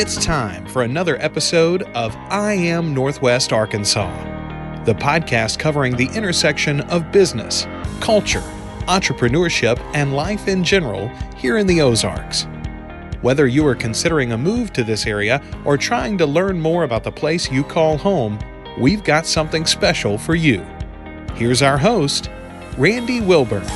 It's time for another episode of I Am Northwest Arkansas, the podcast covering the intersection of business, culture, entrepreneurship, and life in general here in the Ozarks. Whether you are considering a move to this area or trying to learn more about the place you call home, we've got something special for you. Here's our host, Randy Wilburn.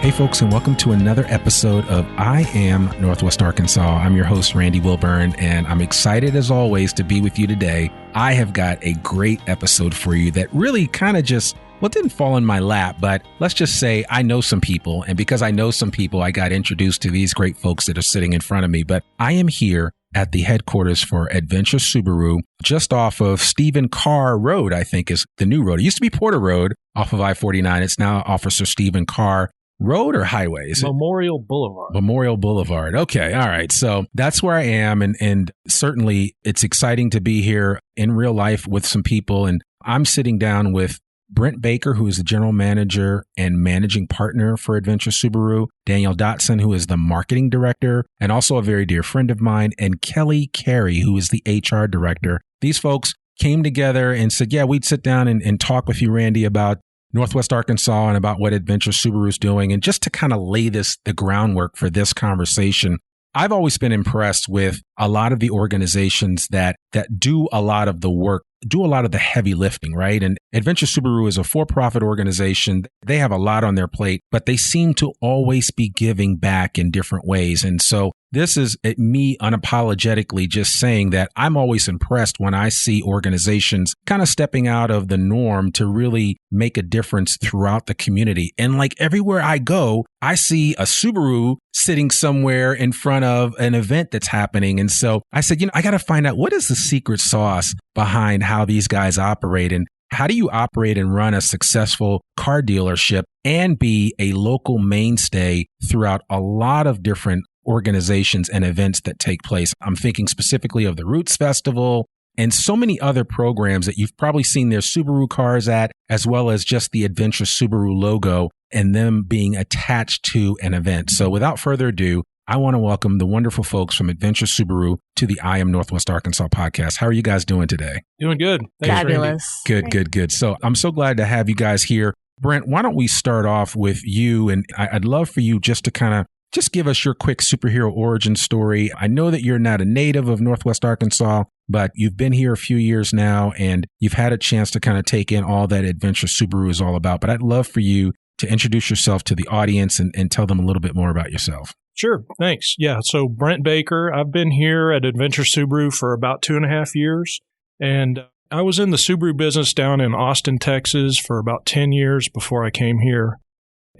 Hey folks, and welcome to another episode of I Am Northwest Arkansas. I'm your host, Randy Wilburn, and I'm excited as always to be with you today. I have got a great episode for you that really kind of just, well, didn't fall in my lap, but let's just say I know some people, and because I know some people, I got introduced to these great folks that are sitting in front of me. But I am here at the headquarters for Adventure Subaru, just off of Stephen Carr Road, I think is the new road. It used to be Porter Road off of I-49. It's now Officer Stephen Carr Road or highway? Memorial Boulevard. Memorial Boulevard. Okay. All right. So that's where I am. And certainly it's exciting to be here in real life with some people. And I'm sitting down with Brent Baker, who is the general manager and managing partner for Adventure Subaru, Danielle Dotson, who is the marketing director, and also a very dear friend of mine, and Kelley Carey, who is the HR director. These folks came together and said, yeah, we'd sit down and talk with you, Randy, about Northwest Arkansas and about what Adventure Subaru is doing. And just to kind of lay the groundwork for this conversation, I've always been impressed with a lot of the organizations that do a lot of the work, do a lot of the heavy lifting, right? And Adventure Subaru is a for-profit organization. They have a lot on their plate, but they seem to always be giving back in different ways. And so this is me unapologetically just saying that I'm always impressed when I see organizations kind of stepping out of the norm to really make a difference throughout the community. And like everywhere I go, I see a Subaru sitting somewhere in front of an event that's happening. And so I said, I got to find out what is the secret sauce behind how these guys operate, and how do you operate and run a successful car dealership and be a local mainstay throughout a lot of different organizations and events that take place. I'm thinking specifically of the Roots Festival and so many other programs that you've probably seen their Subaru cars at, as well as just the Adventure Subaru logo and them being attached to an event. So without further ado, I want to welcome the wonderful folks from Adventure Subaru to the I Am Northwest Arkansas podcast. How are you guys doing today? Doing good. Thanks, Fabulous. Good. So I'm so glad to have you guys here. Brent, why don't we start off with you? And I'd love for you just to kind of just give us your quick superhero origin story. I know that you're not a native of Northwest Arkansas, but you've been here a few years now and you've had a chance to kind of take in all that Adventure Subaru is all about. But I'd love for you to introduce yourself to the audience and tell them a little bit more about yourself. Sure. Thanks. Yeah. So Brent Baker, I've been here at Adventure Subaru for about 2.5 years. And I was in the Subaru business down in Austin, Texas for about 10 years before I came here.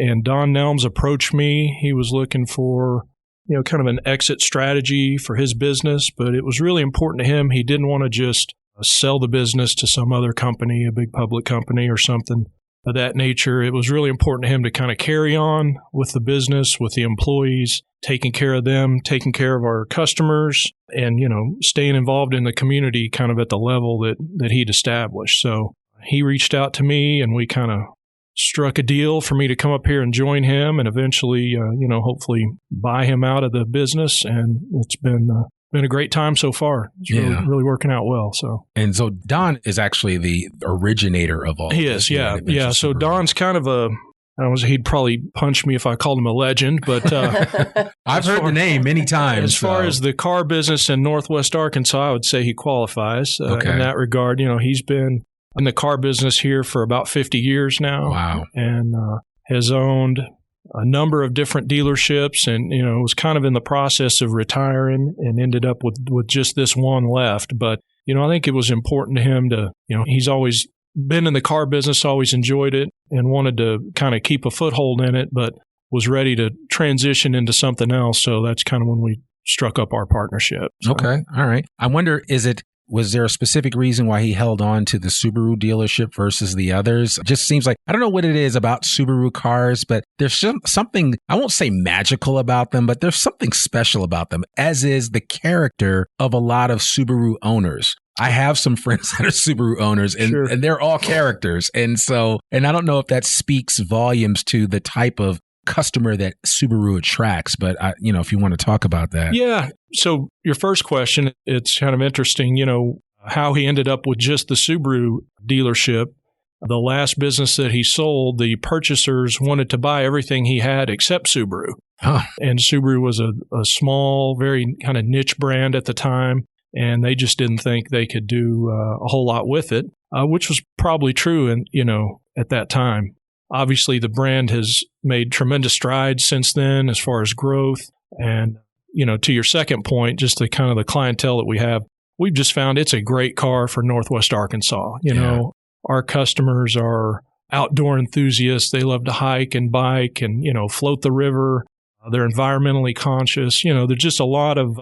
And Don Nelms approached me. He was looking for, kind of an exit strategy for his business, but it was really important to him. He didn't want to just sell the business to some other company, a big public company or something of that nature. It was really important to him to kind of carry on with the business, with the employees, taking care of them, taking care of our customers, and, staying involved in the community kind of at the level that he'd established. So he reached out to me and we kind of struck a deal for me to come up here and join him and eventually, hopefully buy him out of the business. And it's been a great time so far. It's really working out well. And so Don is actually the originator of all. He is, yeah. Yeah. So Don's kind of he'd probably punch me if I called him a legend, but I've heard the name many times. As far as the car business in Northwest Arkansas, I would say he qualifies in that regard. He's been in the car business here for about 50 years now. Wow. And has owned a number of different dealerships and, was kind of in the process of retiring and ended up with just this one left. But, I think it was important to him to, he's always been in the car business, always enjoyed it and wanted to kind of keep a foothold in it, but was ready to transition into something else. So that's kind of when we struck up our partnership. So. Okay. All right. I wonder, was there a specific reason why he held on to the Subaru dealership versus the others? It just seems like, I don't know what it is about Subaru cars, but there's something, I won't say magical about them, but there's something special about them, as is the character of a lot of Subaru owners. I have some friends that are Subaru owners and they're all characters. And I don't know if that speaks volumes to the type of customer that Subaru attracts. But, if you want to talk about that. Yeah. So your first question, it's kind of interesting, how he ended up with just the Subaru dealership. The last business that he sold, the purchasers wanted to buy everything he had except Subaru. Huh. And Subaru was a small, very kind of niche brand at the time, and they just didn't think they could do a whole lot with it, which was probably true at that time. Obviously, the brand has made tremendous strides since then as far as growth. And, to your second point, just the kind of the clientele that we have, we've just found it's a great car for Northwest Arkansas. Our customers are outdoor enthusiasts. They love to hike and bike and, float the river. They're environmentally conscious. There's just a lot of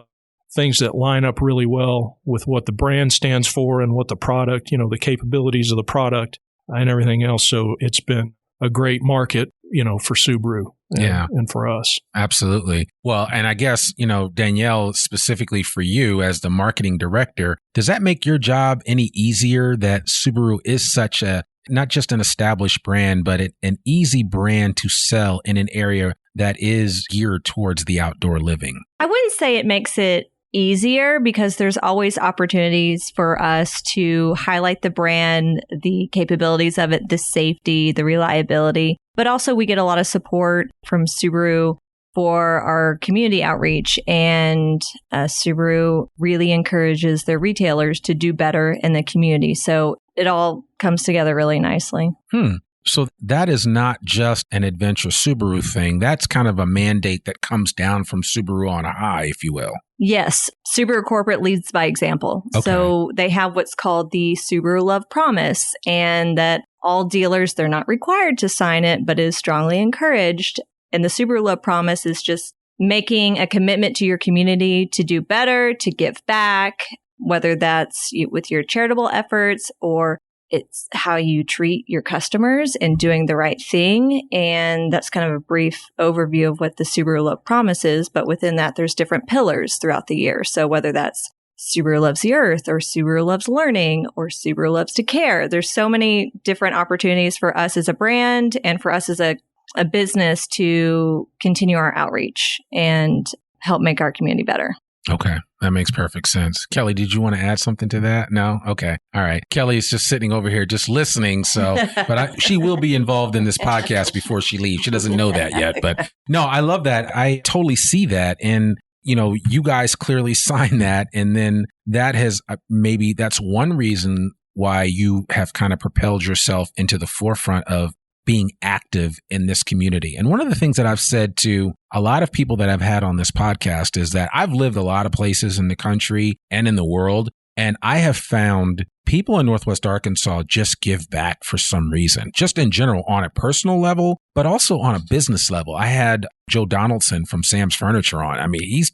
things that line up really well with what the brand stands for and what the product, the capabilities of the product and everything else. So it's been a great market, for Subaru and for us. Absolutely. Well, and I guess, Danielle, specifically for you as the marketing director, does that make your job any easier that Subaru is such not just an established brand, but an easy brand to sell in an area that is geared towards the outdoor living? I wouldn't say it makes it easier because there's always opportunities for us to highlight the brand, the capabilities of it, the safety, the reliability. But also we get a lot of support from Subaru for our community outreach, and Subaru really encourages their retailers to do better in the community. So it all comes together really nicely. So that is not just an Adventure Subaru thing. That's kind of a mandate that comes down from Subaru on high, if you will. Yes. Subaru Corporate leads by example. Okay. So they have what's called the Subaru Love Promise, and that all dealers, they're not required to sign it, but is strongly encouraged. And the Subaru Love Promise is just making a commitment to your community to do better, to give back, whether that's with your charitable efforts or it's how you treat your customers and doing the right thing. And that's kind of a brief overview of what the Subaru Love Promise is. But within that, there's different pillars throughout the year. So whether that's Subaru Loves the Earth or Subaru Loves Learning or Subaru Loves to Care, there's so many different opportunities for us as a brand and for us as a business to continue our outreach and help make our community better. Okay. That makes perfect sense. Kelley, did you want to add something to that? No? Okay. All right. Kelley is just sitting over here just listening. So, but she will be involved in this podcast before she leaves. She doesn't know that yet. But no, I love that. I totally see that. And, you guys clearly signed that. And then that has maybe that's one reason why you have kind of propelled yourself into the forefront of being active in this community. And one of the things that I've said to a lot of people that I've had on this podcast is that I've lived a lot of places in the country and in the world, and I have found people in Northwest Arkansas just give back for some reason, just in general on a personal level, but also on a business level. I had Joe Donaldson from Sam's Furniture on. I mean, he's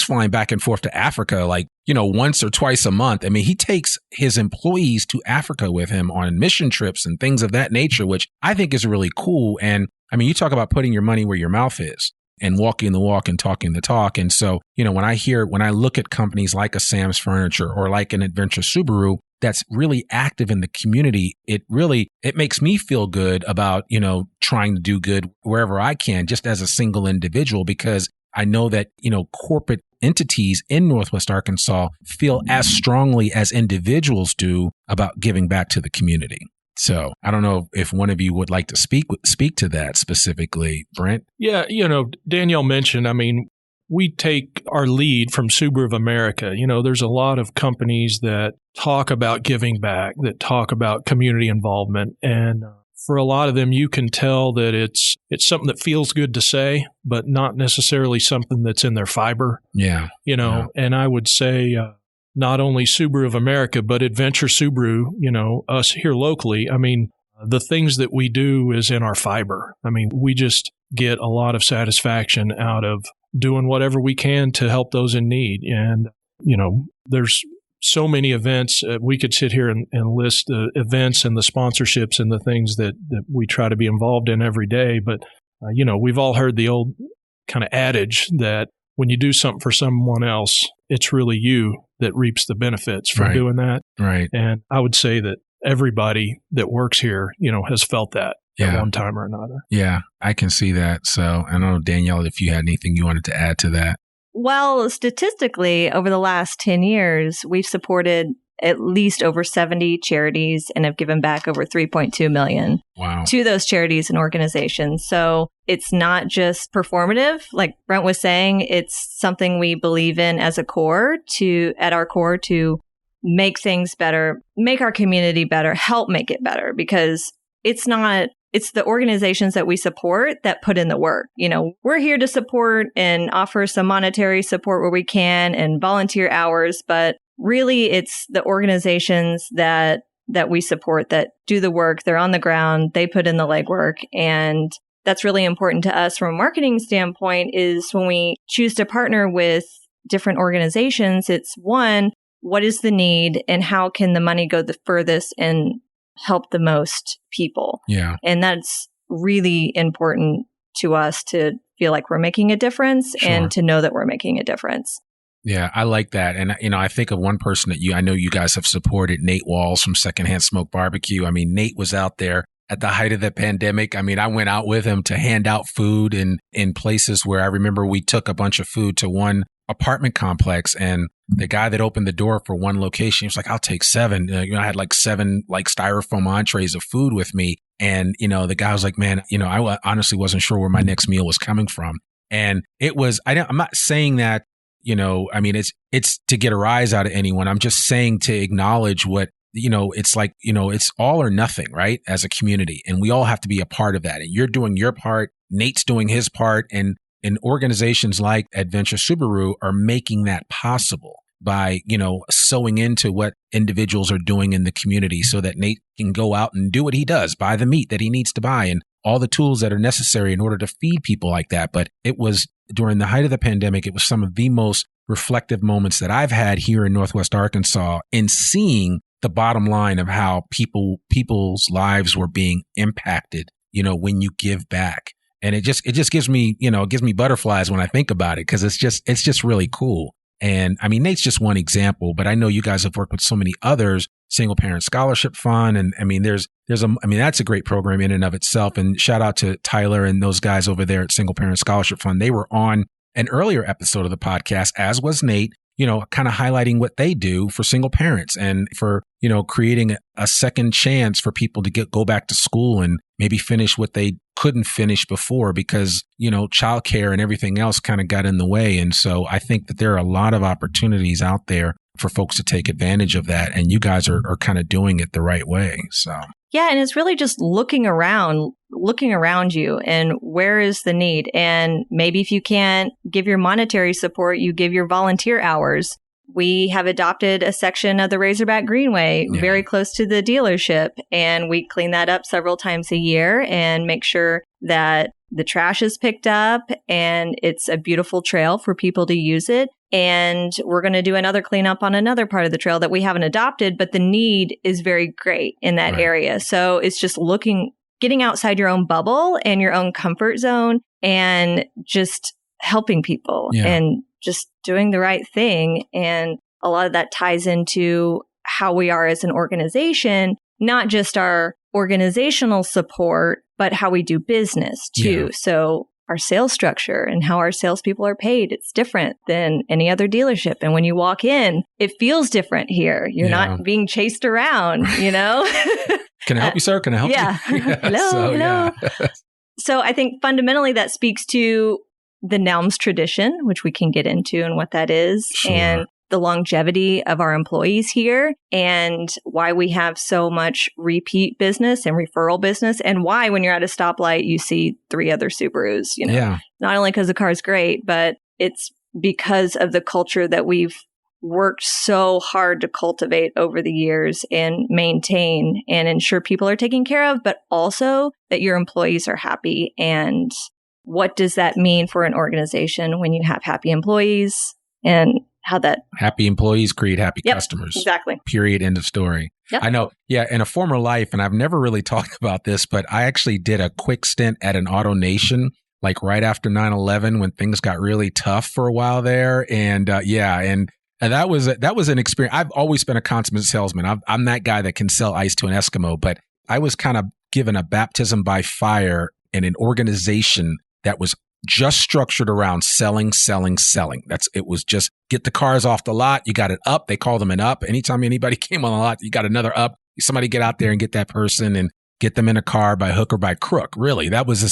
flying back and forth to Africa once or twice a month. I mean, he takes his employees to Africa with him on mission trips and things of that nature, which I think is really cool. And I mean, you talk about putting your money where your mouth is and walking the walk and talking the talk. And so, when I look at companies like a Sam's Furniture or like an Adventure Subaru that's really active in the community, it makes me feel good about, trying to do good wherever I can, just as a single individual, because I know that, corporate entities in Northwest Arkansas feel as strongly as individuals do about giving back to the community. So I don't know if one of you would like to speak to that specifically, Brent. Yeah, Danielle mentioned, we take our lead from Subaru of America. There's a lot of companies that talk about giving back, that talk about community involvement. And for a lot of them, you can tell that it's something that feels good to say, but not necessarily something that's in their fiber. Yeah. And I would say not only Subaru of America, but Adventure Subaru, us here locally. The things that we do is in our fiber. We just get a lot of satisfaction out of doing whatever we can to help those in need. And, there's so many events. We could sit here and list the events and the sponsorships and the things that we try to be involved in every day. But, we've all heard the old kind of adage that when you do something for someone else, it's really you that reaps the benefits from doing that. Right. And I would say that everybody that works here, has felt that. at one time or another. Yeah, I can see that. So I don't know, Danielle, if you had anything you wanted to add to that. Well, statistically, over the last 10 years, we've supported at least over 70 charities and have given back over $3.2 million to those charities and organizations. So it's not just performative. Like Brent was saying, it's something we believe in as a core at our core to make things better, make our community better, help make it better, because it's the organizations that we support that put in the work. You know, we're here to support and offer some monetary support where we can and volunteer hours, but really it's the organizations that we support that do the work. They're on the ground. They put in the legwork. And that's really important to us from a marketing standpoint is when we choose to partner with different organizations, it's one, what is the need and how can the money go the furthest and help the most people? Yeah. And that's really important to us to feel like we're making a difference and to know that we're making a difference. Yeah, I like that. And, you know, I think of one person that I know you guys have supported, Nate Walls from Secondhand Smoke Barbecue. I mean, Nate was out there at the height of the pandemic. I mean, I went out with him to hand out food in places where I remember we took a bunch of food to one apartment complex, and the guy that opened the door for one location, he was like, I'll take 7. I had like 7 like styrofoam entrees of food with me. And, you know, the guy was like, man, you know, I honestly wasn't sure where my next meal was coming from. And it was, I'm not saying that, you know, I mean, it's to get a rise out of anyone. I'm just saying to acknowledge what, you know, it's like, you know, it's all or nothing, right? As a community. And we all have to be a part of that. And you're doing your part. Nate's doing his part. And organizations like Adventure Subaru are making that possible by, you know, sewing into what individuals are doing in the community so that Nate can go out and do what he does, buy the meat that he needs to buy and all the tools that are necessary in order to feed people like that. But it was during the height of the pandemic, it was some of the most reflective moments that I've had here in Northwest Arkansas in seeing the bottom line of how people's lives were being impacted, you know, when you give back. And it just gives me, you know, it gives me butterflies when I think about it, because it's just really cool. And I mean, Nate's just one example, but I know you guys have worked with so many others, Single Parent Scholarship Fund. And I mean, that's a great program in and of itself. And shout out to Tyler and those guys over there at Single Parent Scholarship Fund. They were on an earlier episode of the podcast, as was Nate, you know, kind of highlighting what they do for single parents and for, you know, creating a second chance for people to go back to school and maybe finish what they couldn't finish before because, you know, childcare and everything else kind of got in the way. And so I think that there are a lot of opportunities out there for folks to take advantage of that. And you guys are kind of doing it the right way. So. Yeah. And it's really just looking around you and where is the need? And maybe if you can't give your monetary support, you give your volunteer hours. We have adopted a section of the Razorback Greenway very close to the dealership, and we clean that up several times a year and make sure that the trash is picked up and it's a beautiful trail for people to use it. And we're going to do another cleanup on another part of the trail that we haven't adopted, but the need is very great in that area. So it's just getting outside your own bubble and your own comfort zone and just helping people and just doing the right thing. And a lot of that ties into how we are as an organization, not just our organizational support, but how we do business too. Yeah. So our sales structure and how our salespeople are paid, it's different than any other dealership. And when you walk in, it feels different here. You're not being chased around, you know? Can I help you, sir? Can I help you? Yeah. Hello. Yeah. So I think fundamentally that speaks to the Nelms tradition, which we can get into and what that is, and the longevity of our employees here and why we have so much repeat business and referral business and why when you're at a stoplight, you see 3 other Subarus, you know, not only because the car's great, but it's because of the culture that we've worked so hard to cultivate over the years and maintain and ensure people are taken care of, but also that your employees are happy. And what does that mean for an organization when you have happy employees and how that happy employees create happy customers. Exactly. Period. End of story. Yep. I know. Yeah. In a former life, and I've never really talked about this, but I actually did a quick stint at an AutoNation, like right after 9/11 when things got really tough for a while there. And and that was an experience. I've always been a consummate salesman. I'm that guy that can sell ice to an Eskimo, but I was kind of given a baptism by fire in an organization that was just structured around selling. It was just get the cars off the lot. You got it up. They call them an up. Anytime anybody came on the lot, you got another up. Somebody get out there and get that person and get them in a car by hook or by crook. Really, that was the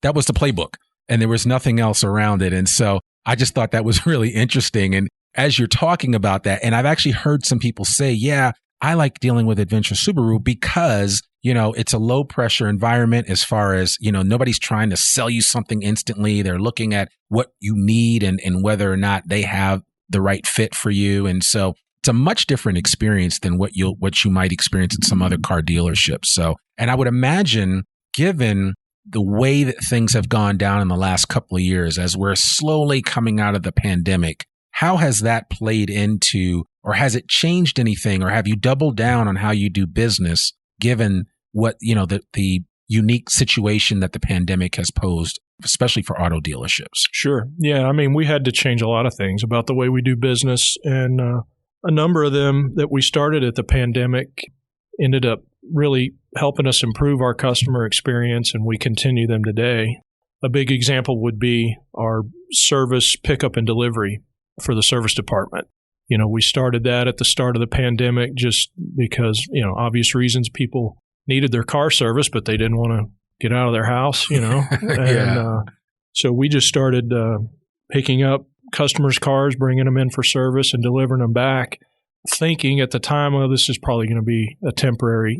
playbook, and there was nothing else around it. And so I just thought that was really interesting. And as you're talking about that, and I've actually heard some people say, yeah, I like dealing with Adventure Subaru because, it's a low pressure environment as far as, nobody's trying to sell you something instantly. They're looking at what you need and whether or not they have the right fit for you. And so it's a much different experience than what you might experience at some other car dealerships. So, and I would imagine, given the way that things have gone down in the last couple of years, as we're slowly coming out of the pandemic, how has that played into, or has it changed anything, or have you doubled down on how you do business, given what, the unique situation that the pandemic has posed, especially for auto dealerships? Sure. Yeah. I mean, we had to change a lot of things about the way we do business, and a number of them that we started at the pandemic ended up really helping us improve our customer experience, and we continue them today. A big example would be our service pickup and delivery for the service department. We started that at the start of the pandemic just because, obvious reasons, people needed their car service, but they didn't want to get out of their house, And so we just started picking up customers' cars, bringing them in for service and delivering them back, thinking at the time, this is probably going to be a temporary,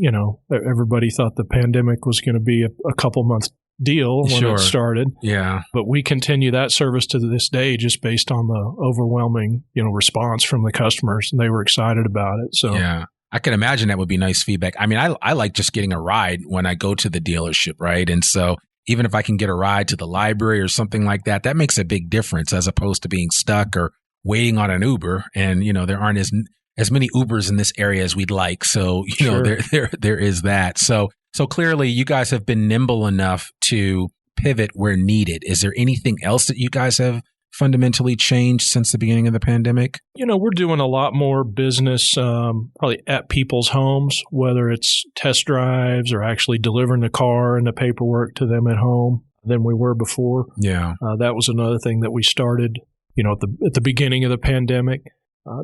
everybody thought the pandemic was going to be a couple months deal when it started. Yeah. But we continue that service to this day just based on the overwhelming, response from the customers, and they were excited about it. So yeah, I can imagine that would be nice feedback. I mean, I like just getting a ride when I go to the dealership, right? And so even if I can get a ride to the library or something like that, that makes a big difference as opposed to being stuck or waiting on an Uber. And, there aren't as many Ubers in this area as we'd like. So, there is that. So clearly you guys have been nimble enough to pivot where needed. Is there anything else that you guys have fundamentally changed since the beginning of the pandemic? We're doing a lot more business probably at people's homes, whether it's test drives or actually delivering the car and the paperwork to them at home than we were before. Yeah. That was another thing that we started, at the beginning of the pandemic.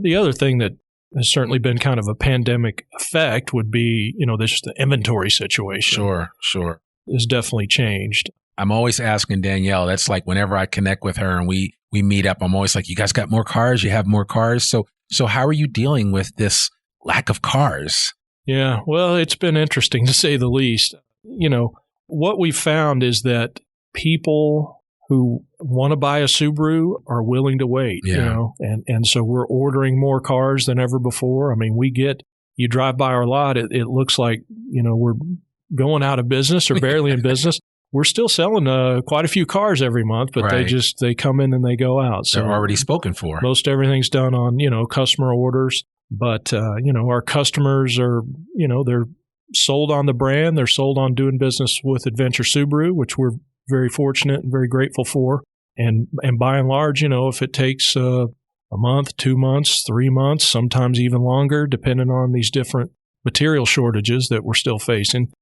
The other thing that has certainly been kind of a pandemic effect would be, the inventory situation. Sure. Has definitely changed. I'm always asking Danielle, that's like whenever I connect with her and we meet up, I'm always like, you guys got more cars? You have more cars? So how are you dealing with this lack of cars? Yeah, well, it's been interesting to say the least. What we found is that people who want to buy a Subaru are willing to wait, and so we're ordering more cars than ever before. I mean, you drive by our lot, it looks like, we're going out of business or barely in business. We're still selling quite a few cars every month, but they come in and they go out. So they're already spoken for. Most everything's done on, customer orders. But, our customers are, they're sold on the brand. They're sold on doing business with Adventure Subaru, which we're very fortunate and very grateful for. And by and large, if it takes a month, 2 months, 3 months, sometimes even longer, depending on these different material shortages that we're still facing,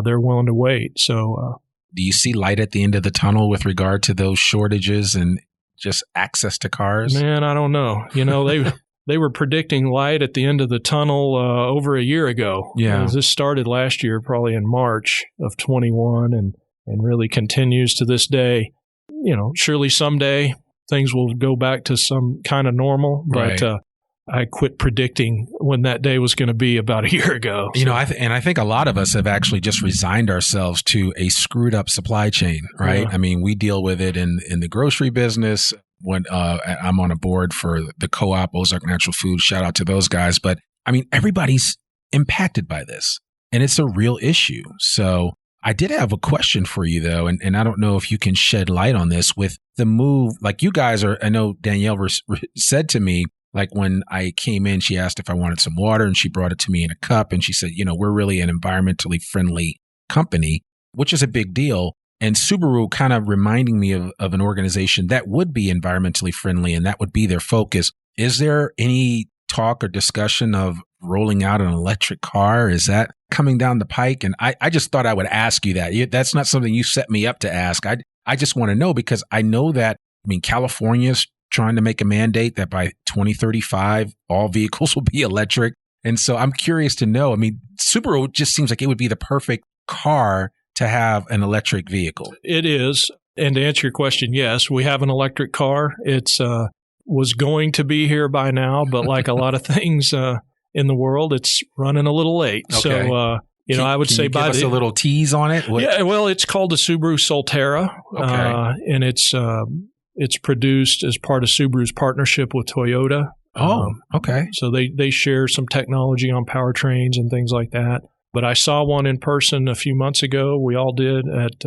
they're willing to wait. So, do you see light at the end of the tunnel with regard to those shortages and just access to cars? Man, I don't know. They were predicting light at the end of the tunnel over a year ago. Yeah. This started last year, probably in March of 21, and really continues to this day. Surely someday things will go back to some kind of normal, but I quit predicting when that day was going to be about a year ago. So. I think a lot of us have actually just resigned ourselves to a screwed up supply chain, right? Yeah. I mean, we deal with it in the grocery business. When I'm on a board for the co-op, Ozark Natural Foods, shout out to those guys. But I mean, everybody's impacted by this, and it's a real issue. So I did have a question for you, though, and I don't know if you can shed light on this with the move. Like you guys are, I know Danielle said to me, like when I came in, she asked if I wanted some water and she brought it to me in a cup. And she said, we're really an environmentally friendly company, which is a big deal. And Subaru kind of reminding me of an organization that would be environmentally friendly and that would be their focus. Is there any talk or discussion of rolling out an electric car? Is that coming down the pike? And I just thought I would ask you that. That's not something you set me up to ask. I just want to know because I know that, California's trying to make a mandate that by 2035, all vehicles will be electric. And so I'm curious to know, Subaru just seems like it would be the perfect car to have an electric vehicle. It is. And to answer your question, yes, we have an electric car. It's was going to be here by now, but like a lot of things in the world, it's running a little late. Okay. So, I would say by a little tease on it. Yeah, well, it's called the Subaru Solterra, and it's produced as part of Subaru's partnership with Toyota. Oh, okay. So they share some technology on powertrains and things like that. But I saw one in person a few months ago. We all did at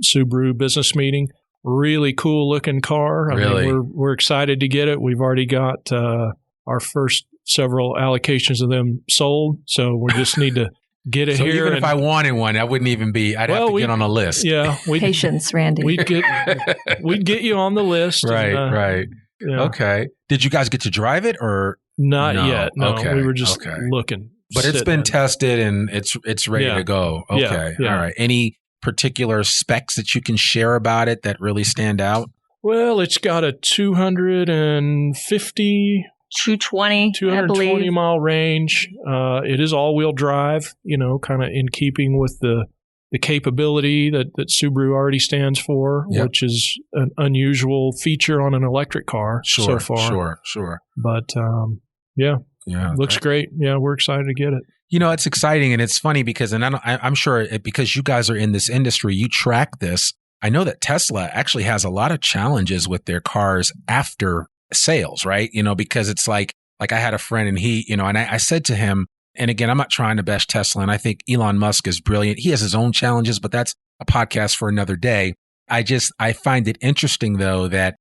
Subaru business meeting. Really cool looking car. Really? We're excited to get it. We've already got our first several allocations of them sold. So we just need to get it here. Even if I wanted one, I wouldn't even be. I'd have to get on a list. Yeah, patience, Randy. We'd get you on the list. Right, and, right. Yeah. Okay. Did you guys get to drive it or not yet? No, okay. We were just looking. But it's been tested and it's ready to go. Okay. Yeah. All right. Any particular specs that you can share about it that really stand out? Well, it's got a 220 mile range. It is all-wheel drive, kind of in keeping with the capability that Subaru already stands for, which is an unusual feature on an electric car so far. Sure. But, looks great. Yeah, we're excited to get it. It's exciting and it's funny because, and I'm sure because you guys are in this industry, you track this. I know that Tesla actually has a lot of challenges with their cars after sales, right? Because it's like I had a friend and he, and I said to him, and again, I'm not trying to bash Tesla and I think Elon Musk is brilliant. He has his own challenges, but that's a podcast for another day. I find it interesting though that,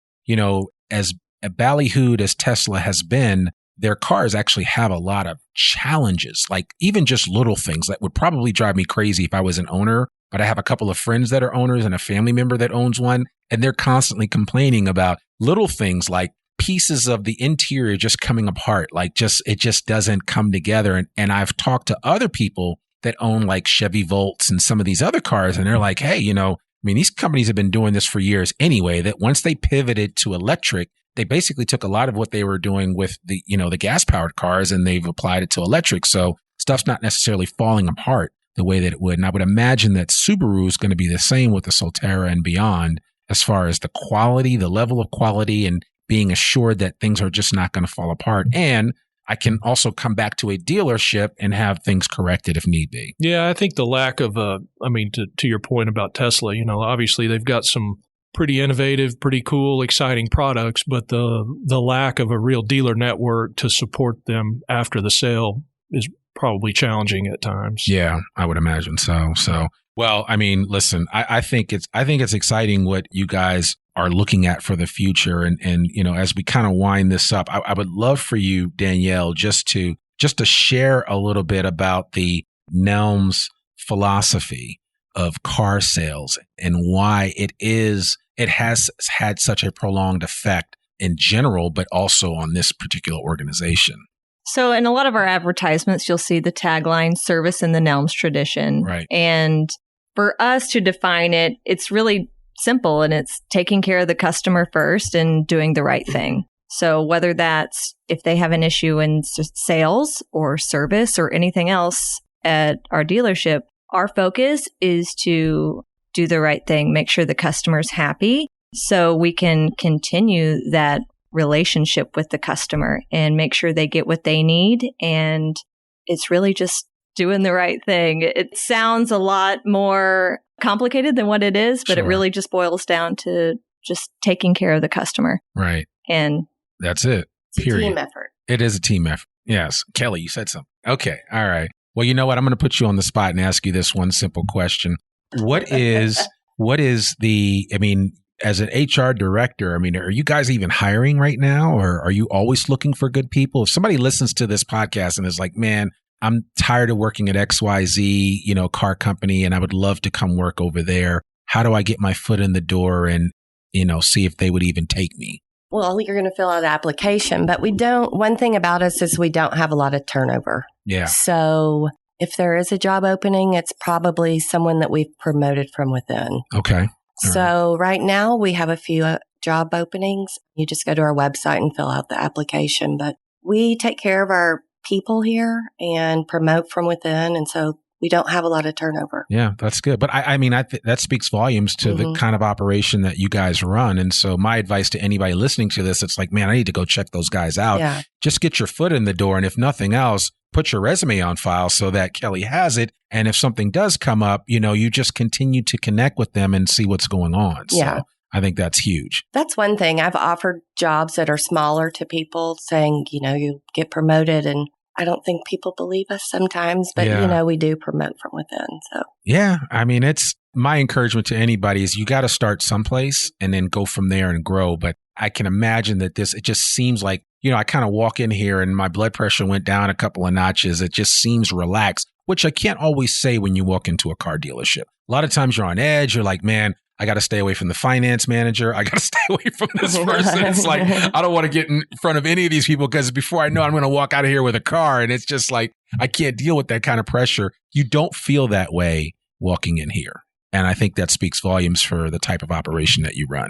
as ballyhooed as Tesla has been, their cars actually have a lot of challenges, like even just little things that would probably drive me crazy if I was an owner. But I have a couple of friends that are owners and a family member that owns one, and they're constantly complaining about little things like pieces of the interior just coming apart, it just doesn't come together. And I've talked to other people that own like Chevy Volts and some of these other cars, and they're like, hey, these companies have been doing this for years anyway, that once they pivoted to electric, they basically took a lot of what they were doing with the gas powered cars and they've applied it to electric. So stuff's not necessarily falling apart the way that it would. And I would imagine that Subaru is going to be the same with the Solterra and beyond as far as the quality, the level of quality, and being assured that things are just not going to fall apart. And I can also come back to a dealership and have things corrected if need be. Yeah, I think the lack of, to your point about Tesla, obviously they've got some pretty innovative, pretty cool, exciting products, but the lack of a real dealer network to support them after the sale is probably challenging at times. Yeah, I would imagine so. Well, listen, I think it's exciting what you guys are looking at for the future. And as we kind of wind this up, I would love for you, Danielle, just to share a little bit about the Nelms philosophy of car sales and why it has had such a prolonged effect in general, but also on this particular organization. So in a lot of our advertisements, you'll see the tagline, service in the Nelms tradition. Right. And for us to define it, it's really simple, and it's taking care of the customer first and doing the right thing. So whether that's if they have an issue in sales or service or anything else at our dealership, our focus is to do the right thing, make sure the customer's happy so we can continue that relationship with the customer and make sure they get what they need. And it's really just doing the right thing. It sounds a lot more complicated than what it is, but It really just boils down to just taking care of the customer. Right. And that's it. It's a team effort. It is a team effort. Yes. Kelley, you said something. Okay. All right. Well, you know what? I'm going to put you on the spot and ask you this one simple question. What is as an HR director, are you guys even hiring right now, or are you always looking for good people? If somebody listens to this podcast and is like, man, I'm tired of working at XYZ, car company, and I would love to come work over there. How do I get my foot in the door and, see if they would even take me? well, you're going to fill out an application, but one thing about us is we don't have a lot of turnover. Yeah. So if there is a job opening, it's probably someone that we've promoted from within. Okay. So right now we have a few job openings. You just go to our website and fill out the application, but we take care of our people here and promote from within. And so we don't have a lot of turnover. Yeah, that's good. But I mean, that speaks volumes to the kind of operation that you guys run. And so my advice to anybody listening to this, it's like, man, I need to go check those guys out. Yeah. Just get your foot in the door. And if nothing else, put your resume on file so that Kelley has it. And if something does come up, you just continue to connect with them and see what's going on. Yeah. So I think that's huge. That's one thing. I've offered jobs that are smaller to people saying, you get promoted, and I don't think people believe us sometimes, but we do promote from within. So yeah, I mean, it's my encouragement to anybody is you got to start someplace and then go from there and grow. But I can imagine that it just seems like, I kind of walk in here and my blood pressure went down a couple of notches. It just seems relaxed, which I can't always say when you walk into a car dealership. A lot of times you're on edge. You're like, man, I got to stay away from the finance manager. I got to stay away from this person. It's like, I don't want to get in front of any of these people because before I know, I'm going to walk out of here with a car. And it's just like, I can't deal with that kind of pressure. You don't feel that way walking in here. And I think that speaks volumes for the type of operation that you run.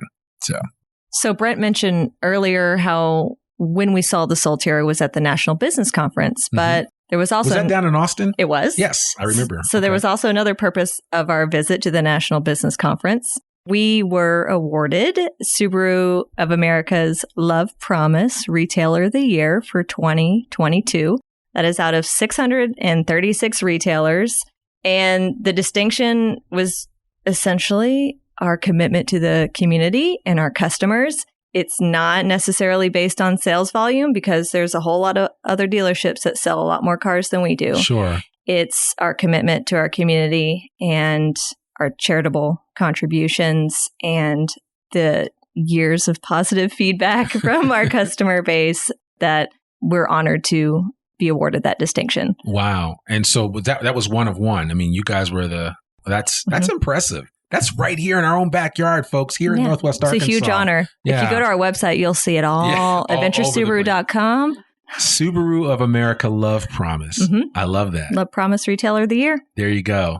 So Brent mentioned earlier how when we saw the Solterra was at the National Business Conference, but there was also... Was that down in Austin? It was. Yes, I remember. So there was also another purpose of our visit to the National Business Conference. We were awarded Subaru of America's Love Promise Retailer of the Year for 2022. That is out of 636 retailers. And the distinction was essentially our commitment to the community and our customers. It's not necessarily based on sales volume because there's a whole lot of other dealerships that sell a lot more cars than we do. Sure. It's our commitment to our community and our charitable contributions and the years of positive feedback from our customer base that we're honored to be awarded that distinction. Wow. And so that was one of one. I mean, you guys were that's impressive. That's right here in our own backyard, folks, here in Northwest Arkansas. It's a huge honor. Yeah. If you go to our website, you'll see it all. AdventureSubaru.com. Subaru of America Love Promise. I love that. Love Promise Retailer of the Year. There you go.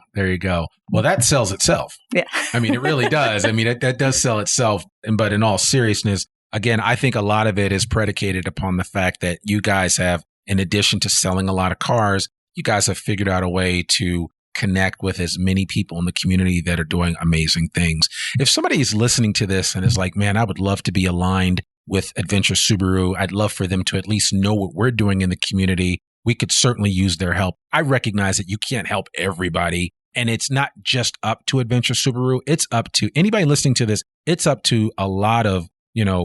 Well, that sells itself. Yeah. I mean, it really does. I mean, that does sell itself. But in all seriousness, again, I think a lot of it is predicated upon the fact that you guys have, in addition to selling a lot of cars, you guys have figured out a way to connect with as many people in the community that are doing amazing things. If somebody is listening to this and is like, man, I would love to be aligned with Adventure Subaru, I'd love for them to at least know what we're doing in the community. We could certainly use their help. I recognize that you can't help everybody. And it's not just up to Adventure Subaru. It's up to anybody listening to this. It's up to a lot of,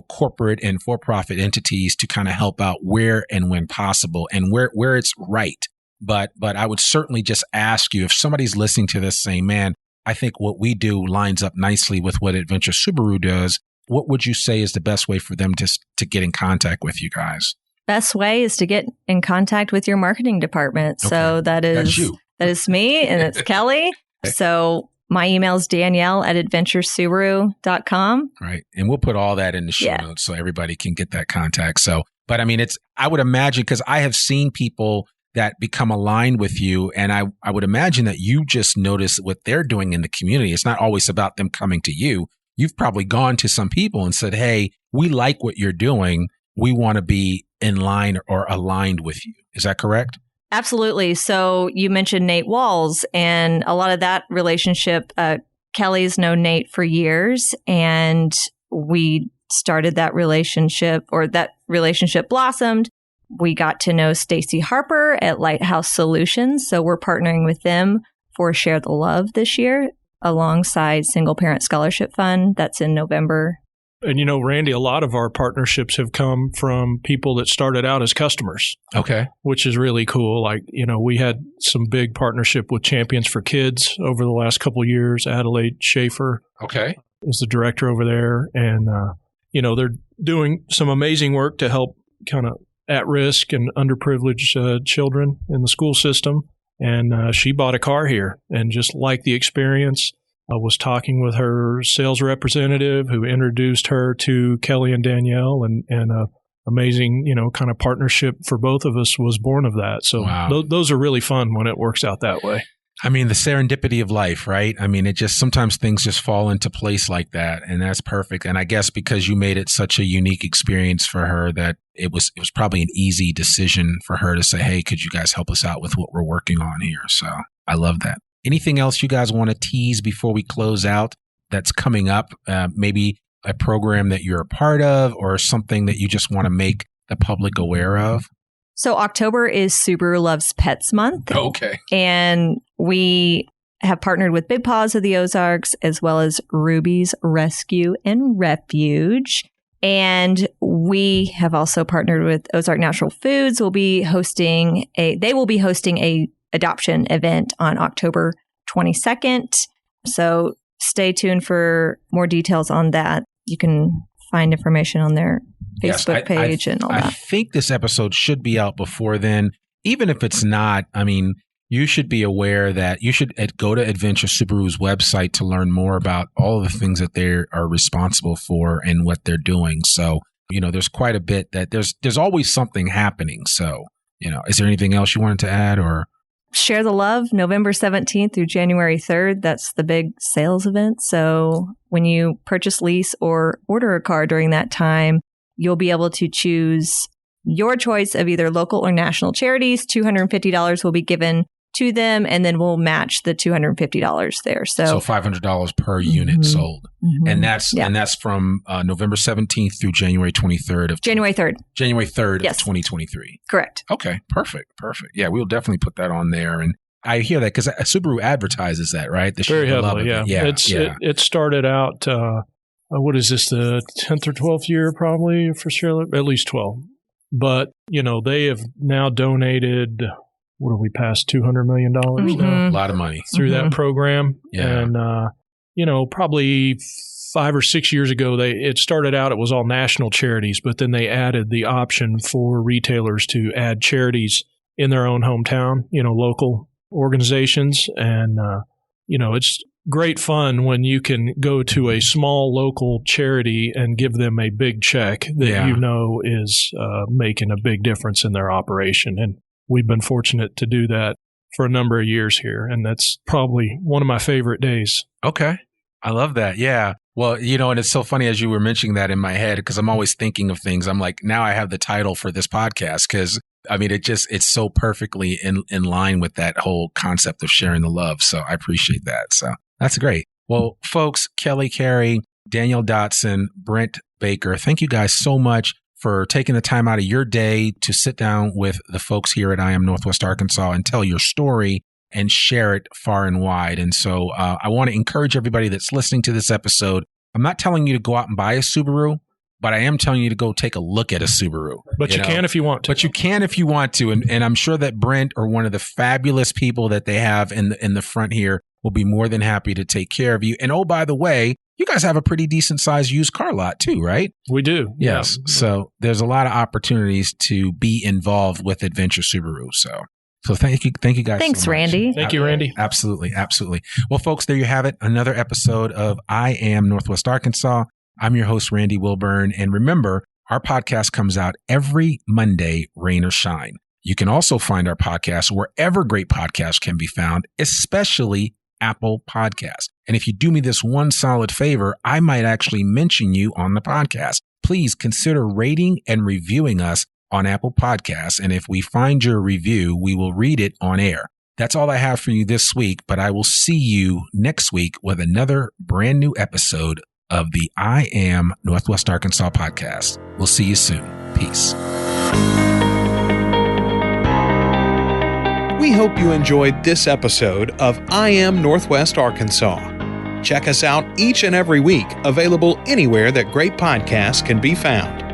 corporate and for-profit entities to kind of help out where and when possible and where it's right. But I would certainly just ask you, if somebody's listening to this saying, man, I think what we do lines up nicely with what Adventure Subaru does, what would you say is the best way for them to get in contact with you guys? Best way is to get in contact with your marketing department. Okay. So that's you. That is me, and it's Kelley. So my email is Danielle@adventuresubaru.com. Right. And we'll put all that in the show notes so everybody can get that contact. So, but I mean, I would imagine, because I have seen people that become aligned with you. And I would imagine that you just notice what they're doing in the community. It's not always about them coming to you. You've probably gone to some people and said, hey, we like what you're doing. We want to be in line or aligned with you. Is that correct? Absolutely. So you mentioned Nate Walls, and a lot of that relationship, Kelley's known Nate for years, and we started that relationship, or that relationship blossomed. We got to know Stacy Harper at Lighthouse Solutions. So we're partnering with them for Share the Love this year alongside Single Parent Scholarship Fund. That's in November. And, Randy, a lot of our partnerships have come from people that started out as customers. Okay. Which is really cool. Like, we had some big partnership with Champions for Kids over the last couple of years. Adelaide Schaefer is the director over there. And, they're doing some amazing work to help kind of at-risk and underprivileged children in the school system. And she bought a car here and just liked the experience. I was talking with her sales representative who introduced her to Kelley and Danielle, and a amazing, kind of partnership for both of us was born of that. So wow. Those are really fun when it works out that way. I mean, the serendipity of life, right? I mean, sometimes things just fall into place like that, and that's perfect. And I guess because you made it such a unique experience for her that it was probably an easy decision for her to say, hey, could you guys help us out with what we're working on here? So I love that. Anything else you guys want to tease before we close out that's coming up? Maybe a program that you're a part of or something that you just want to make the public aware of? So October is Subaru Loves Pets Month. Okay. And we have partnered with Big Paws of the Ozarks as well as Ruby's Rescue and Refuge. And we have also partnered with Ozark Natural Foods. They will be hosting a adoption event on October 22nd. So stay tuned for more details on that. You can find information on their Facebook page and all that. I think this episode should be out before then. Even if it's not, I mean, you should be aware that you should go to Adventure Subaru's website to learn more about all of the things that they are responsible for and what they're doing. So, there's quite a bit that there's always something happening. So, is there anything else you wanted to add or? Share the Love, November 17th through January 3rd. That's the big sales event. So when you purchase, lease, or order a car during that time, you'll be able to choose your choice of either local or national charities. $250 will be given to them, and then we'll match the $250 there. So $500 per unit sold. Mm-hmm. And that's from November 17th through January 23rd of January 3rd. January 3rd yes. of 2023. Correct. Okay, perfect. Yeah, we'll definitely put that on there. And I hear that because Subaru advertises that, right? Very heavily, yeah. It started out, what is this, the 10th or 12th year probably for sure? At least 12. But, they have now donated, what have we passed, $200 million now? A lot of money. Through that program. Yeah. And, probably 5 or 6 years ago, it started out, it was all national charities, but then they added the option for retailers to add charities in their own hometown, local organizations. And, it's great fun when you can go to a small local charity and give them a big check that is making a big difference in their operation. And we've been fortunate to do that for a number of years here. And that's probably one of my favorite days. Okay. I love that. Yeah. Well, and it's so funny as you were mentioning that in my head, because I'm always thinking of things. I'm like, now I have the title for this podcast because I mean, it's so perfectly in line with that whole concept of sharing the love. So I appreciate that. So that's great. Well, folks, Kelley Carey, Danielle Dotson, Brent Baker, thank you guys so much for taking the time out of your day to sit down with the folks here at I Am Northwest Arkansas and tell your story and share it far and wide. And so I want to encourage everybody that's listening to this episode. I'm not telling you to go out and buy a Subaru, but I am telling you to go take a look at a Subaru. But you can if you want to. But you can if you want to. And I'm sure that Brent or one of the fabulous people that they have in the front here will be more than happy to take care of you. And oh, by the way, you guys have a pretty decent sized used car lot too, right? We do. Yes. Yeah. So there's a lot of opportunities to be involved with Adventure Subaru. So thank you guys. Thanks, so much. Randy. Thank you, Randy. Absolutely. Well, folks, there you have it. Another episode of I Am Northwest Arkansas. I'm your host, Randy Wilburn. And remember, our podcast comes out every Monday, rain or shine. You can also find our podcast wherever great podcasts can be found, especially Apple Podcasts. And if you do me this one solid favor, I might actually mention you on the podcast. Please consider rating and reviewing us on Apple Podcasts. And if we find your review, we will read it on air. That's all I have for you this week, but I will see you next week with another brand new episode of the I Am Northwest Arkansas podcast. We'll see you soon. Peace. We hope you enjoyed this episode of I Am Northwest Arkansas. Check us out each and every week, available anywhere that great podcasts can be found.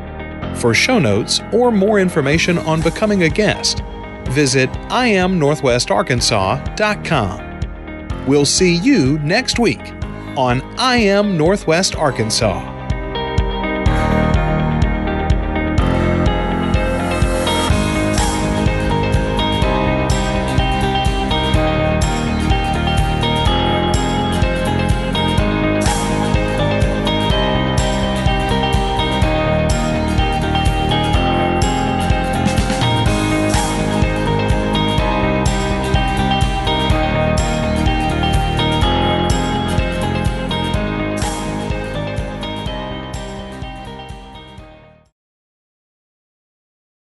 For show notes or more information on becoming a guest, visit iamnorthwestarkansas.com. We'll see you next week on I Am Northwest Arkansas.